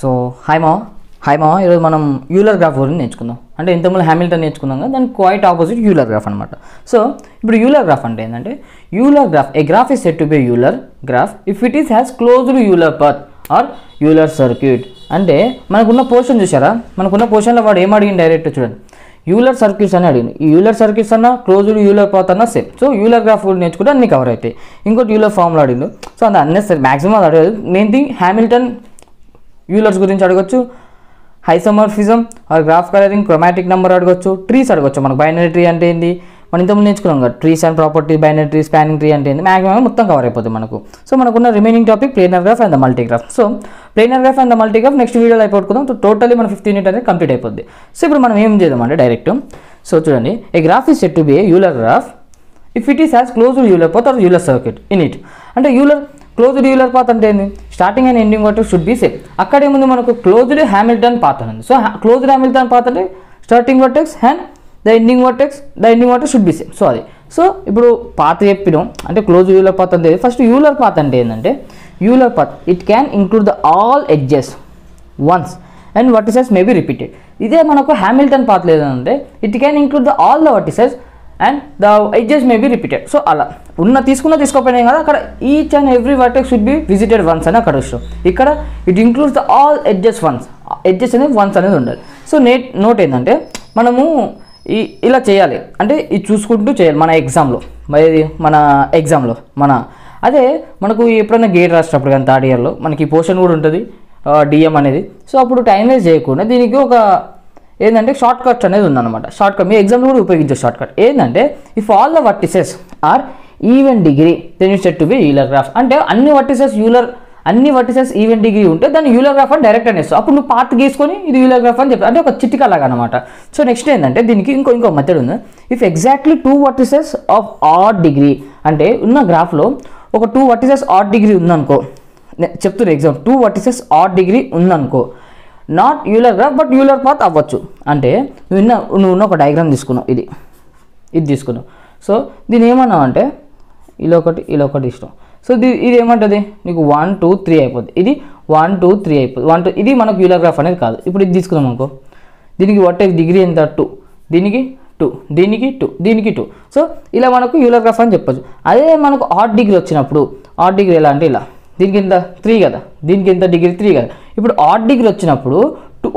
So hi మా ఈరోజు మనం యూలర్ గ్రాఫ్ గురించి నేర్చుకుందాం. అంటే ఇంతకుముందు హ్యామిల్టన్ నేర్చుకున్నాం కదా, దానికి క్వైట్ ఆపోజిట్ యూలర్ గ్రాఫ్ అనమాట. సో ఇప్పుడు యూలర్ గ్రాఫ్ అంటే ఏంటంటే, Euler graph a graph is said to be Euler graph if it is has closed Euler path or Euler circuit. అంటే మనకున్న పోర్షన్ చూసారా, మనకున్న పోర్షన్లో వాడు ఏం అడిగింది డైరెక్ట్ చూడండి, యూలర్ సర్క్యూట్స్ అని అడిగింది. ఈ యూలర్ సర్క్యూట్స్ అన్న క్లోజ్డ్ యూలర్ పాత్ అన్న సేమ్. సో యూలర్ గ్రాఫ్ కూడా నేర్చుకుంటే అన్ని కవర్ అవుతాయి. ఇంకోటి యూలర్ ఫార్ములా అడిగింది. సో అది అన్నెసరీ మ్యాక్సిమం అది అడగదు. మెయిన్ థింగ్ హ్యామిల్టన్ యూలర్స్ గురించి అడగచ్చు, isomorphism or graph colouring, chromatic number అడగచ్చు, ట్రీస్ అడగచ్చు. మనకు బైనరీ ట్రీ అంటే ఏంది మనం ఇంతకుముందు నేర్చుకున్నాం కదా, trees and properties, binary tree, spanning tree అంటే ఏంది, మ్యాక్సిమం మొత్తం కవర్ అయిపోతుంది మనకు. సో మనకున్న remaining topic planar graph and the multigraph. So planar graph and the multigraph next వీడియోలో అయిపోతున్నాం. సో టోటల్లీ మన 15 యూనిట్ అనేది కంప్లీట్ అయిపోద్ది. సో ఇప్పుడు మనం ఏం చేద్దామంటే డైరెక్ట్, సో చూడండి, a graph is said to be a Euler graph if it is has closed Euler path or Euler circuit in it. అంటే యూలర్ క్లోజ్డ్ యూలర్ పాత్ అంటే ఏంది, starting and ending vertex should be same. అక్కడ ఏముంది మనకు closed Hamilton path అని ఉంది. So closed Hamilton path అంటే starting vertex and the ending vertex should be same. So అది. సో ఇప్పుడు పాత్ చెప్పినాం అంటే క్లోజ్డ్ యూలర్ పాత్ అంటే ఫస్ట్ యూలర్ పాత్ అంటే ఏంటంటే, Euler path it can include the all edges once and vertices may be repeated. ఇదే మనకు Hamilton path లేదంటే it can include the all the vertices and the edges may be repeated. So అలా తీసుకోపోయినాయి కదా, అక్కడ each and every vertex should B visited once అని అక్కడ వస్తాం. ఇక్కడ it includes the all edges once, edges అనేది once అనేది ఉండాలి. సో నోట్ ఏంటంటే మనము ఇలా చేయాలి అంటే ఇది చూసుకుంటూ చేయాలి మన ఎగ్జామ్లో. అదే మనకు ఎప్పుడైనా గేట్ రాసేటప్పుడు కానీ థర్డ్ ఇయర్లో మనకి పోర్షన్ కూడా ఉంటుంది డిఎం అనేది. సో అప్పుడు టైం వేస్ట్ చేయకుండా దీనికి ఒక ఏంటంటే షార్ట్ కట్స్ అనేది ఉందన్నమాట. షార్ట్ కట్ మీ ఎగ్జామ్లో కూడా ఉపయోగించే షార్ట్ కట్ ఏంటంటే, if all the vertices are even degree then it said to be Euler graph. అంటే అన్ని వర్టిసెస్ ఈవెన్ డిగ్రీ ఉంటే దాన్ని యూలర్ గ్రాఫ్ అని డైరెక్ట్ అనేస్తావు. అప్పుడు నువ్వు పాత్ గీసుకొని ఇది యూలర్ గ్రాఫ్ అని చెప్తావు, అంటే ఒక చిట్టిక లాగా అనమాట. సో నెక్స్ట్ ఏంటంటే దీనికి ఇంకో మెథడ్ ఉంది. If exactly 2 vertices of odd degree, అంటే ఉన్న గ్రాఫ్లో ఒక 2 వర్టిసెస్ ఆడ్ డిగ్రీ ఉందనుకో, చెప్తున్నా ఎగ్జామ్ 2 వర్టిసెస్ ఆడ్ డిగ్రీ ఉందనుకో, not Euler graph but Euler path అవ్వచ్చు. అంటే నువ్వు ఒక డయాగ్రామ్ తీసుకున్నావు, ఇది తీసుకున్నావు. సో దీని ఏమన్నావు అంటే ఇలా ఒకటి ఇష్టం. సో ఇది ఏమంటుంది నీకు 1 2 3 అయిపోద్ది. ఇది 1 2 3 అయిపోద్ది. ఇది మనకు యూలర్ గ్రాఫ్ అనేది కాదు. ఇప్పుడు ఇది తీసుకున్నాం అనుకో, దీనికి వర్టెక్స్ డిగ్రీ ఎంత 2, దీనికి 2, దీనికి 2, దీనికి 2. సో ఇలా మనకు యూలర్ గ్రాఫ్ అని చెప్పొచ్చు. అదే మనకు ఆడ్ డిగ్రీ వచ్చినప్పుడు, ఆడ్ డిగ్రీ ఎలా అంటే ఇలా, దీనికి ఎంత 3 కదా, దీనికి ఎంత డిగ్రీ 3 కదా. ఇప్పుడు ఆడ్ డిగ్రీ వచ్చినప్పుడు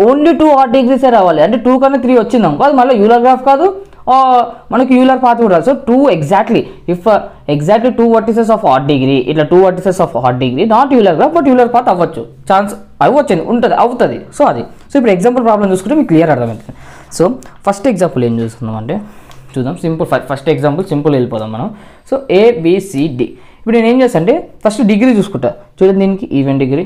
ఓన్లీ 2 ఆడ్ డిగ్రీసే రావాలి. అంటే 2 కన్నా 3 వచ్చింది అనుకో, అది మళ్ళీ యూలర్ గ్రాఫ్ కాదు, మనకి యూలర్ పాత్ కూడా రాదు. So 2 exactly 2 vertices of odd degree, ఇట్లా 2 vertices of odd degree not Euler graph but Euler path అవ్వచ్చు, ఛాన్స్ అవుతుంది. సో అది. సో ఇప్పుడు ఎగ్జాంపుల్ ప్రాబ్లం చూసుకుంటే మీకు క్లియర్ అర్థమవుతుంది. సో ఫస్ట్ ఎగ్జాంపుల్ ఏం చూస్తున్నాం అంటే చూద్దాం. ఫస్ట్ ఎగ్జాంపుల్ సింపుల్ వెళ్ళిపోదాం మనం. So ABCD. ఇప్పుడు నేను ఏం చేస్తాను అంటే ఫస్ట్ డిగ్రీ చూసుకుంటా. చూడండి, దీనికి ఈవెన్ డిగ్రీ.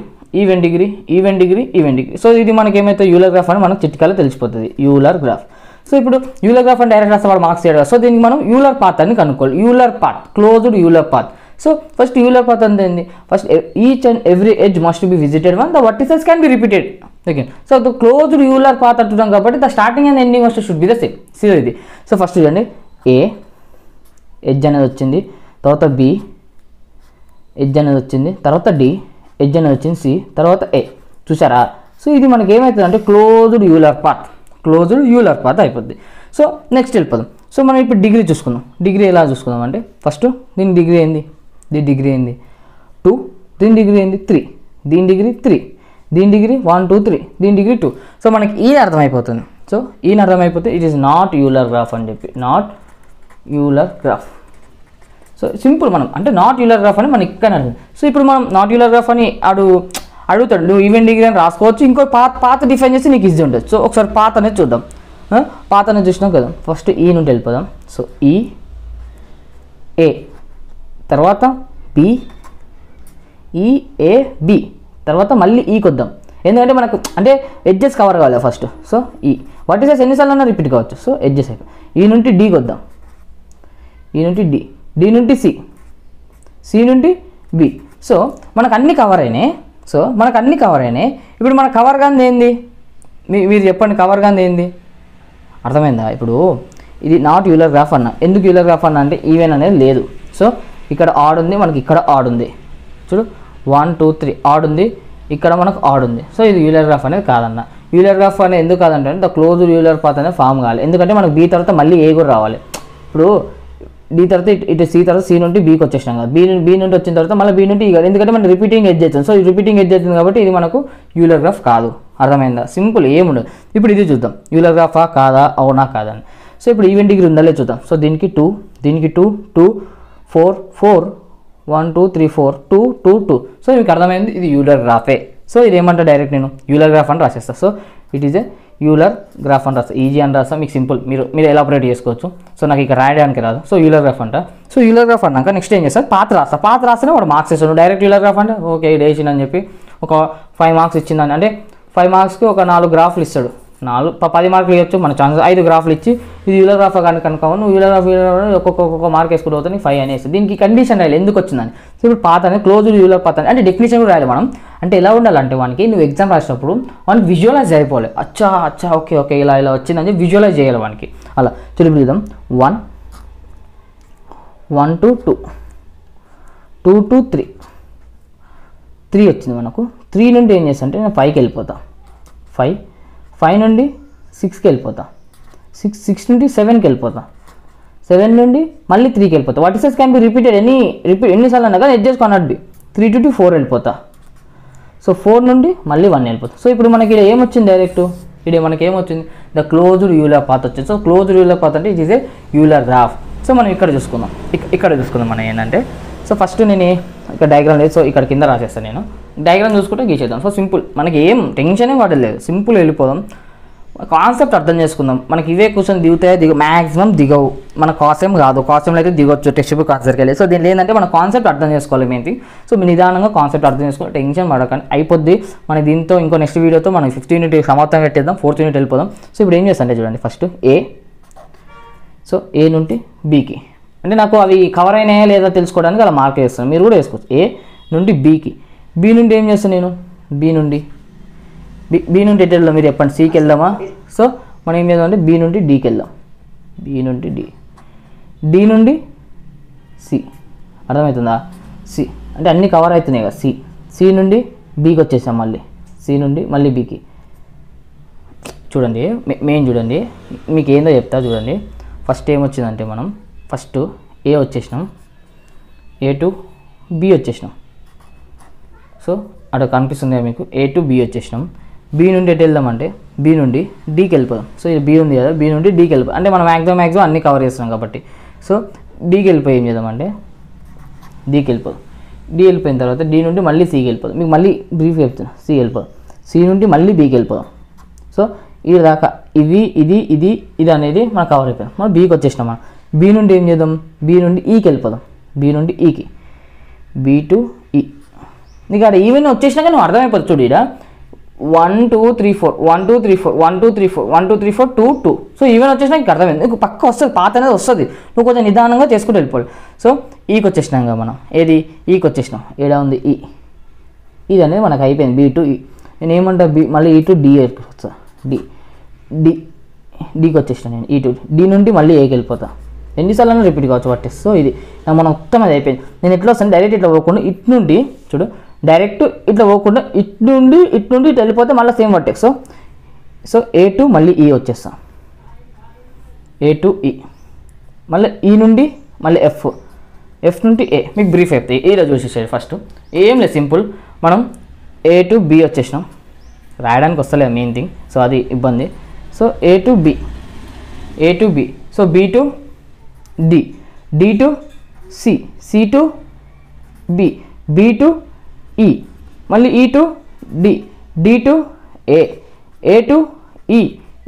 సో ఇది మనకి ఏమైతే యూలర్ గ్రాఫ్ అని మనకు చిట్కాలో తెలిసిపోతుంది, యూలర్ గ్రాఫ్. సో ఇప్పుడు యూలర్ గ్రాఫ్ అని డైరెక్ట్ రాస్తే వాడు మార్క్స్ చేయడం. సో దీనికి మనం యూలర్ పాత్ అని కనుక్కోవాలి. Euler path, closed Euler path. So first Euler path అంటే ఏంది, first each and every edge must be visited one, the vertices can be repeated. Okay. So the closed Euler path అంటున్నాం కాబట్టి the starting and ending vertex should be the same. So ఇది. So first చూడండి, ఏ edge అనేది వచ్చింది, తర్వాత B edge అనేది వచ్చింది, తర్వాత డి ఎడ్జ్ అనేది వచ్చింది, సి, తర్వాత ఏ. చూసారా? సో ఇది మనకి ఏమవుతుంది అంటే క్లోజ్డ్ యూలర్ పాత్ అయిపోద్ది. సో నెక్స్ట్ వెళ్ళిపోదాం. సో మనం ఇప్పుడు డిగ్రీ చూసుకుందాం. డిగ్రీ ఎలా చూసుకుందాం అంటే ఫస్ట్ దీని డిగ్రీ ఏంది, 2, దీని డిగ్రీ ఏంది 3, దీని డిగ్రీ 3, దీని డిగ్రీ 1 2 3, దీని డిగ్రీ 2. సో మనకి ఈయన అర్థమైపోతుంది. సో ఈయన అర్థమైపోతే it is not Euler graph అని చెప్పి, not Euler graph. So simple, మనం అంటే నాట్ యూలర్ గ్రాఫ్ అని మనకి ఇక్కడ అర్థం. సో ఇప్పుడు మనం నాట్ యూలర్ గ్రాఫ్ అని అడుగుతాడు, నువ్వు ఈవెన్ డిగ్రీ అని రాసుకోవచ్చు. ఇంకో పాత్ డిఫైన్ చేసి నీకు ఈజీ ఉంటుంది. సో ఒకసారి పాత్ అనేది చూద్దాం. పాత్ అనేది చూసినాం కదా, ఫస్ట్ ఈ నుండి వెళ్ళిపోదాం. సో ఏ, తర్వాత బి, తర్వాత మళ్ళీ ఈకి వద్దాం. ఎందుకంటే మనకు అంటే ఎడ్జెస్ కవర్ కావాలి ఫస్ట్. సో వర్టిసెస్ ఎన్నిసార్లు రిపీట్ కావచ్చు. సో ఎడ్జెస్ అయిపోయి ఈ నుండి డీకి వద్దాం, ఈ నుండి డి నుండి సి నుండి బి. సో మనకు అన్ని కవర్ అయినాయి. ఇప్పుడు మన కవర్ గాంది ఏంది, మీరు చెప్పండి, కవర్ గాంది ఏంది, అర్థమైందా? ఇప్పుడు ఇది నాట్ యూలర్ గ్రాఫ్ అన్న. ఎందుకు యూలర్ గ్రాఫ్ అన్న అంటే ఈవెన్ అనేది లేదు. సో ఇక్కడ ఆడ్ ఉంది, మనకి ఇక్కడ ఆడ్ ఉంది. చూడు 1 2 3 ఆడ్ ఉంది, ఇక్కడ మనకు ఆడ్ ఉంది. సో ఇది యూలర్ గ్రాఫ్ అనేది కాదన్న. యూలర్ గ్రాఫ్ అనేది ఎందుకు కాదంటే ద క్లోజ్డ్ యూలర్ పాత్ అనేది ఫామ్ కావాలి. ఎందుకంటే మనకు బీ తర్వాత మళ్ళీ ఏ కూడా రావాలి. ఇప్పుడు డి తర్వాత ఇటు సి తర్వాత సి నుండి బీకి వచ్చేసినాం కదా, బీ నుండి వచ్చిన తర్వాత మళ్ళీ బీ నుండి ఈ కాదు, ఎందుకంటే మనం రిపీటింగ్ ఎడ్జ్ అవుతుంది. సో ఈ రిపీటింగ్ ఎడ్జ్ అవుతుంది కాబట్టి ఇది మనకు యూలర్ గ్రాఫ్ కాదు. అర్థమైందా? సింపుల్, ఏముండదు. ఇప్పుడు ఇది చూద్దాం, యూలర్ గ్రాఫా కాదా, అవునా కాదా అని. సో ఇప్పుడు ఈవెన్ డిగ్రీ ఉందా లేదు చూద్దాం. సో దీనికి 2, దీనికి 2, 2, 4, 4, 1, 2, 3, 4, 2, 2, 2. సో మీకు అర్థమైంది, ఇది యూలర్ గ్రాఫే. సో ఇది ఏమంటా డైరెక్ట్ నేను యూలర్ గ్రాఫ్ అని రాసేస్తాను. So it is a Euler graph అని రాస్తా, ఈజీ అని రాస్తా, మీకు సింపుల్, మీరు ఎలాబరేట్ చేసుకోవచ్చు. సో నాకు ఇక్కడ రాయడానికి రాదు. సో యూలర్ గ్రాఫ్ అంట. సో యూలర్ గ్రాఫ్ అన్నాక నెక్స్ట్ ఏం చేస్తాను, పాత రాస్తేనే వాడు మార్క్స్ ఇస్తాడు. డైరెక్ట్ యూలర్ గ్రాఫ్ అంటే ఓకే ఇది వేసిందని చెప్పి ఒక 5 మార్క్స్ ఇచ్చిందని, అంటే 5 మార్క్స్కి ఒక 4 గ్రాఫ్లు ఇస్తాడు. 10 మార్కులు ఇవ్వచ్చు మన ఛాన్సెస్. 5 గ్రాఫ్లు ఇచ్చి ఇది యూలర్ గ్రాఫ్ కానీ కనుక నువ్వు యూలర్ గ్రాఫ్ ఒక్కొక్క మార్క్ వేసుకుంటూ పోతే 5 అనేసి. దీనికి కండిషన్ రాయాలి ఎందుకు వచ్చిందని. సో ఇప్పుడు పాత అనేది క్లోజ్డ్ యూలర్ పాత్ అంటే డెఫినేషన్ కూడా రాయాలి మనం. అంటే ఎలా ఉండాలంటే వానికి నువ్వు ఎగ్జామ్ రాసినప్పుడు వానికి విజువలైజ్ అయిపోవాలి. అచ్చా ఓకే ఇలా వచ్చిందని విజువలైజ్ చేయాలి వానికి. అలా చూద్దాం. 1 to 2, 2 to 3, 3 వచ్చింది మనకు. 3 నుండి ఏం చేస్తా అంటే నేను 5కి వెళ్ళిపోతా. 5 నుండి 6కి వెళ్ళిపోతా. 6 నుండి 7కి వెళ్ళిపోతా. 7 నుండి మళ్ళీ 3కి వెళ్ళిపోతా. What is can be repeated ఎన్నిసార్లు అన్నా కానీ అడ్జస్ట్ కానట్ బి. 3 to 4 వెళ్ళిపోతా. సో 4 నుండి మళ్ళీ 1 వెళ్ళిపోతా. సో ఇప్పుడు మనకి ఇక్కడ ఏమొచ్చింది డైరెక్ట్, ఇక్కడ మనకి ఏమొచ్చింది, ద క్లోజ్డ్ యూలర్ పాత్ వచ్చింది. సో క్లోజ్డ్ యూలర్ పాత్ అంటే it is a Euler graph. So మనం ఇక్కడ చూసుకుందాం మనం ఏంటంటే, సో ఫస్ట్ నేను ఇక్కడ డయాగ్రామ్ లేదు, సో ఇక్కడ కింద రాసేస్తాను నేను. డయాగ్రామ్ చూసుకుంటే గీసేద్దాం. సో సింపుల్, మనకి ఏం టెన్షన్ పడలేదు, సింపుల్ వెళ్ళిపోదాం. కాన్సెప్ట్ అర్థం చేసుకుందాం. మనకి ఇవే క్వశ్చన్ దిగుతాయి, మ్యాక్సిమం దిగవు. మన కాసేం కాదు, కాసేంలో అయితే దిగొచ్చు టెక్స్ట్ బుక్ ఆన్సర్కి వెళ్ళి. సో దీనిలో ఏంటంటే మన కాన్సెప్ట్ అర్థం చేసుకోవాలి మెయిన్ థింగ్. సో నిదానంగా కాన్సెప్ట్ అర్థం చేసుకోవాలి, టెన్షన్ పడకండి, అయిపోద్ది. మన దీంతో ఇంకో నెక్స్ట్ వీడియోతో మనం 15 యూనిట్ సమాప్తం పెట్టేద్దాం, 4th యూనిట్ వెళ్ళిపోదాం. సో ఇప్పుడు ఏం చేస్తానంటే చూడండి, ఫస్ట్ ఏ నుండి బీకి, అంటే నాకు అవి కవర్ అయినాయా లేదా తెలుసుకోవడానికి అలా మార్క్ వేస్తాను, మీరు కూడా వేసుకోవచ్చు. ఏ నుండి బీకి, బీ నుండి ఏం చేస్తాను నేను, బీ నుండి ఎటు వెళ్దాం మీరు చెప్పండి, సికి వెళ్దామా? సో మనం ఏం చేద్దాం అంటే బీ నుండి డీకి వెళ్దాం. బీ నుండి డి నుండి సి, అర్థమవుతుందా? సి అంటే అన్నీ కవర్ అవుతున్నాయి కదా. సి నుండి బీకి వచ్చేసాం, మళ్ళీ సి నుండి మళ్ళీ బీకి. చూడండి మెయిన్ చూడండి, మీకు ఏందో చెప్తా చూడండి. ఫస్ట్ ఏమొచ్చిందంటే మనం ఫస్ట్ ఏ వచ్చేసినాం, ఏ టు బి వచ్చేసినాం. సో అక్కడ కనిపిస్తుంది మీకు, ఏ టు బి వచ్చేసినాం. బీ నుండి ఎటు వెళ్దామంటే బీ నుండి డీకి వెళ్ళిపోదాం. సో ఇది బీ ఉంది కదా, బీ నుండి డీకి వెళ్ళిపోదాం. అంటే మనం మ్యాక్సిమం అన్నీ కవర్ చేస్తున్నాం కాబట్టి. సో డీకి వెళ్ళిపోయి ఏం చేద్దామంటే డీకి వెళ్ళిపోదాం. డి వెళ్ళిపోయిన తర్వాత డి నుండి మళ్ళీ సికి వెళ్ళిపోదాం. మీకు మళ్ళీ బ్రీఫ్ చెప్తున్నా, సి వెళ్ళిపోదాం. సి నుండి మళ్ళీ బీకి వెళ్ళిపోదాం. సో ఇది దాకా ఇది అనేది మనకు కవర్ అయిపోయింది. మనం బీకి వచ్చేసినాం. మనం బీ నుండి ఏం చేద్దాం, బీ నుండి ఈకి వెళ్ళిపోదాం. బీ నుండి ఈకి, బీ టు ఈ. నీకు అక్కడ ఈవెన్ వచ్చేసినాక నువ్వు అర్థమైపోతుంది. చూడు ఇక్కడ 1 2 3 4 1 2 3 4 1 2 3 4 1 2 3 4 2 2. సో ఈవెన్ వచ్చేసినా నీకు అర్థమైంది, నీకు పక్క వస్తుంది, పాత అనేది వస్తుంది. నువ్వు కొంచెం నిదానంగా చేసుకుంటూ వెళ్ళిపోవాలి. సో ఈకి వచ్చేసినాం కదా మనం, ఏది ఈకి వచ్చేసినాం. ఏడ ఉంది ఈ, ఇది అనేది మనకు అయిపోయింది. బీ టు ఈ. నేను ఏమంటా బి మళ్ళీ ఈ టు డి వస్తా. డీకి వచ్చేసిన నేను ఈ టు డి నుండి మళ్ళీ ఏకి వెళ్ళిపోతా. ఎన్నిసార్లు రిపీట్ కావచ్చు వాటి. సో ఇది మనం మొత్తం అది అయిపోయింది. నేను ఎట్లా వస్తాను, డైరెక్ట్ ఇట్లా పోకుండా ఇటు నుండి చూడు, డైరెక్ట్ ఇట్లా పోకుండా ఇటు నుండి ఇటు వెళ్ళిపోతే మళ్ళీ same vertex. So A to మళ్ళీ ఈ వచ్చేస్తాం, ఏ టు ఈ, మళ్ళీ ఈ నుండి మళ్ళీ ఎఫ్ నుండి ఏ. మీకు బ్రీఫ్ అయిపోతాయి, ఏలో చూసేసాడు. ఫస్ట్ ఏం లేదు, సింపుల్. మనం ఏ టు బి వచ్చేసినాం, రాయడానికి వస్తలేదు మెయిన్ థింగ్, సో అది ఇబ్బంది. So A to B, so B to D, D to C, C to B, B to E, మళ్ళీ E to D, D to A, A to E,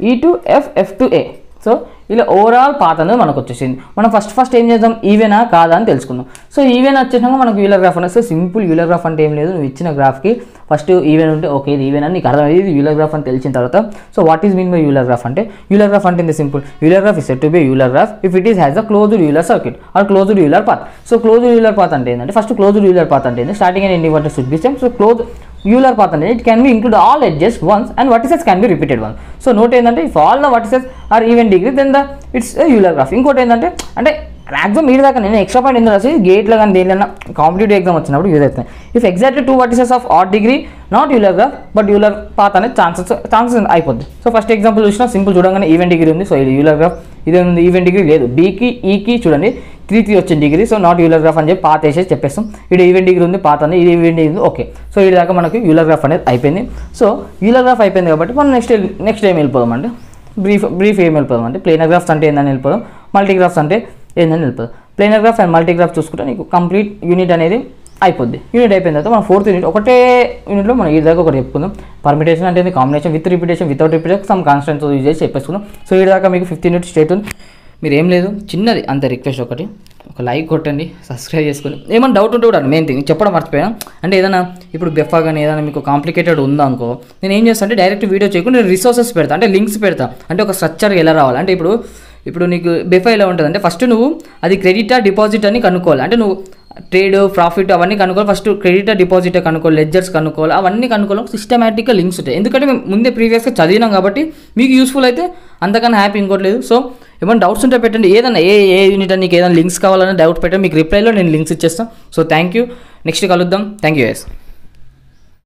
E to F to A. So ఇలా overall path అనేది మనకు వచ్చేసింది. మనం first ఏం చేద్దాం, ఈవెనా కాదా అని తెలుసుకుందాం. సో ఈవెన్ వచ్చేసినాక మనకు యూలర్ గ్రాఫ్ అనేది. సో సింపుల్ యూలర్ గ్రాఫ్ అంటే ఏం లేదు, నువ్వు ఇచ్చిన గ్రాఫ్కి ఫస్ట్ ఈవెన్ ఉంటే ఓకే ఇది ఈవెన్ అని నీకు అర్థమైంది, ఇది యూలర్ గ్రాఫ్ అని తెలిసిన తర్వాత. So what is mean by Euler graph అంటే, యూలర్ గ్రాఫ్ అంటే simple, Euler graph is said to be Euler graph if it is has a closed Euler circuit or closed Euler path. So closed Euler path అంటే ఏంటంటే, first closed Euler path అంటే starting and ending vertex should be same. So close Euler path అంటే it can be include all edges once and vertices can be repeated once. So note ఏంటంటే, if all the vertices are even degree then the it's Euler graph. ఇంకోటి ఏంటంటే, అంటే maximum వీడి దాకా నేను extra point ఎందుకు రాసి గేట్లో కానీ దేనిలో కాంపిటేటివ్ ఎగ్జామ్ వచ్చినప్పుడు యూజ్ అవుతాయి. If exactly 2 vertices of odd degree not Euler graph but Euler path అనేది ఛాన్సెస్ అయిపోద్ది. సో ఫస్ట్ ఎగ్జాంపుల్ చూసినా సింపుల్ చూడగానే ఈవెన్ డిగ్రీ ఉంది. సో ఇది యూలర్ గ్రాఫ్, ఇదే ఉంది ఈవెన్ డిగ్రీ లేదు. బీకి ఈకి చూడండి 3 వచ్చింది degree. So not Euler graph అని చెప్పి పాత్ వేసేసి చెప్పేస్తాం. ఇది ఈవెన్ డిగ్రీ ఉంది, పాత్ ఉంది, ఇది ఈవెన్ డిగ్రీ ఉంది. ఓకే, సో ఇది దాకా మనకి యూలర్ గ్రాఫ్ అనేది అయిపోయింది. సో యూలర్ గ్రాఫ్ అయిపోయింది కాబట్టి మనం నెక్స్ట్ ఏం వెళ్ళిపోదాం అంటే బ్రీఫ్ ఏం వెళ్ళిపోదాం అంటే ప్లేనర్ గ్రాఫ్స్ అంటే ఏందని వెళ్ళిపోదాం, మల్టీగ్రాఫ్స్ అంటే ఏందని వెళ్ళిపోదాం. ప్లేనర్ గ్రాఫ్ అండ్ మల్టీగ్రాఫ్ చూసుకుంటే నీకు కంప్లీట్ యూనిట్ అనేది అయిపోద్ది. యూనిట్ అయిపోయిన తర్వాత మనం 4th యూనిట్ ఒకటే యూనిట్లో మనం ఈ దాకా ఒకటి చెప్పుకుందాం. పర్మిటేషన్ అంటే combination with repetition without repetition some constants use చేసి చెప్పేసుకుందాం. సో ఈ దాకా మీకు 5th యూనిట్ స్టేట్ ఉంది. మీరు ఏం లేదు, చిన్నది అంత రిక్వెస్ట్, ఒక లైక్ కొట్టండి, సబ్స్క్రైబ్ చేసుకొని ఏమైనా డౌట్ ఉంటే కూడా మెయిన్ థింగ్ చెప్పడం మర్చిపోయాను అంటే ఏదైనా ఇప్పుడు బెఫా కానీ ఏదైనా మీకు కాంప్లికేటెడ్ ఉందా అనుకో, నేను ఏం చేస్తాను అంటే డైరెక్ట్ వీడియో చేయకుండా నేను రిసోర్సెస్ పెడతా, అంటే లింక్స్ పెడతా, అంటే ఒక స్ట్రక్చర్ ఎలా రావాలి అంటే ఇప్పుడు నీకు బెఫా ఎలా ఉంటుంది అంటే ఫస్ట్ నువ్వు అది క్రెడిటా డిపాజిట్ అని కనుక్కోవాలి. అంటే నువ్వు ట్రేడ్ ప్రాఫిట్ అవన్నీ కనుక్కోవాలి. ఫస్ట్ క్రెడిటా డిపాజిట్ కనుక్కోవాలి, లెడ్జర్స్ కనుక్కోవాలి, అవన్నీ కనుక్కోవాలి. సిస్టమేటిక్గా లింక్స్ ఉంటాయి. ఎందుకంటే మేము ముందే ప్రీవియస్గా చదివినాం కాబట్టి మీకు యూస్ఫుల్ అయితే అంతకన్నా హ్యాపీ ఇంకోట్లేదు. సో ఏమైనా డౌట్స్ ఉంటే పెట్టండి, ఏదైనా ఏ యూనిట్ నీకు ఏదైనా లింక్స్ కావాలన్నా డౌట్ పెట్టండి, మీకు రిప్లైలో నేను లింక్స్ ఇచ్చేస్తాను. సో థ్యాంక్ యూ, నెక్స్ట్ కలుద్దాం. Thank you.